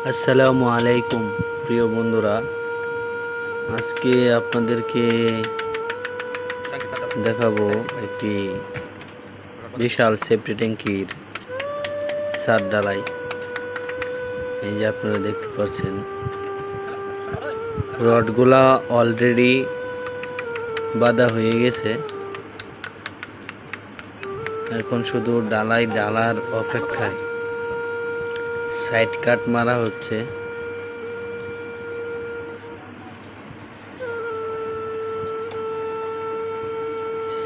আসসালামু আলাইকুম প্রিয় বন্ধুরা, আজকে আপনাদেরকে দেখাবো একটি বিশাল সেফটি ট্যাঙ্কির ছাদ ঢালাই। এই যে আপনারা দেখতে পাচ্ছেন, রডগুলা অলরেডি বাঁধা হয়ে গেছে, এখন শুধু ঢালার অপেক্ষায়। সাইড কাট মারা হচ্ছে।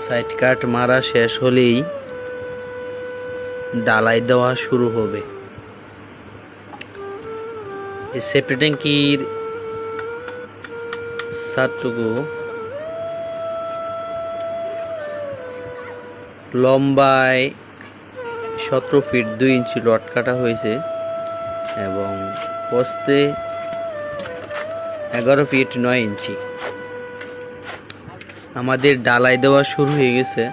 সাইড কাট মারা শেষ হলেই ঢালাই দেওয়া শুরু হবে। এই সেফটি ট্যাঙ্কির ছাদটুকু লম্বায় 17 ফিট 2 ইঞ্চি রড কাটা হয়েছে এবং পোস্তে 11 ফিট 9 ইঞ্চি। আমাদের ঢালাই দেওয়া শুরু হয়ে গেছে।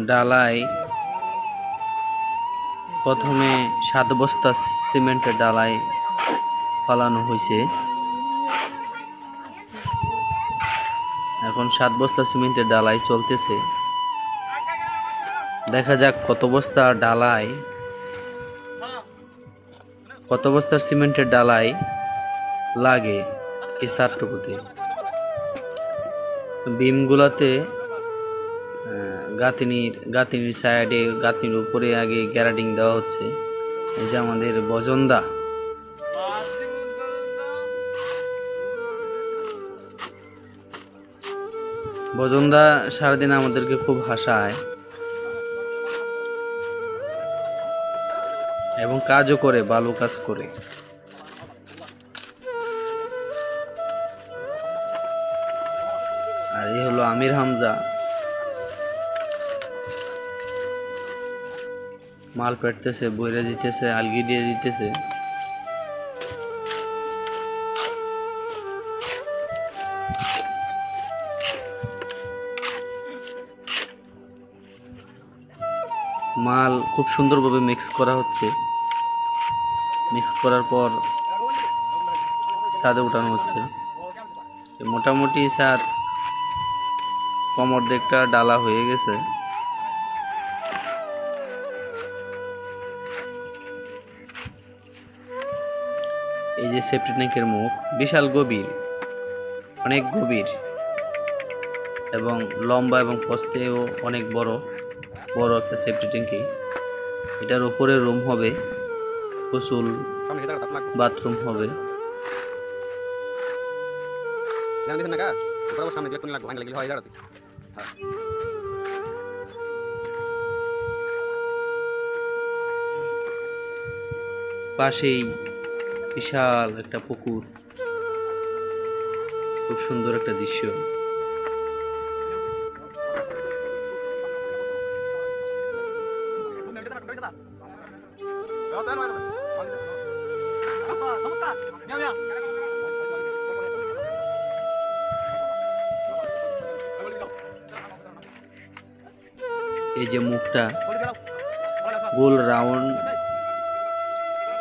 ঢালাই প্রথমে 7 বস্তা সিমেন্টের ঢালাই ফেলানো হয়েছে। এখন 7 বস্তা সিমেন্টের ঢালাই চলতেছে। দেখা যাক কত বস্তার সিমেন্টের ঢালাই লাগে এই ছাদটুকুতে। বিমগুলাতে গাঁথনির সাইডে, গাঁথনির উপরে আগে গ্যারাডিং দেওয়া হচ্ছে। এই যে আমাদের বজনদা সারাদিন আমাদেরকে খুব হাসায় এবং কাজও করে, ভালো কাজ করে। আর এই হলো আমির হামজা, মাল পেটতেছে, বইরে দিতেছে, আলগি দিয়ে দিতেছে। মাল খুব সুন্দরভাবে মিক্স করা হচ্ছে। মিক্স করার পর ছাদে উঠানো হচ্ছে। মোটামুটি ছাদ কোমর দিকটা ডালা হয়ে গেছে। এই যে সেফটি ট্যাঙ্কের মুখ বিশাল গভীর, অনেক গভীর এবং লম্বা এবং পোস্তেও অনেক বড় একটা সেফটি ট্যাঙ্কি। এটার উপরে রুম হবে, গোসল বাথরুম হবে। পাশেই বিশাল একটা পুকুর, খুব সুন্দর একটা দৃশ্য। এই যে মুখটা গোল রাউন্ড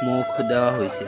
মুখ দেওয়া হয়েছে।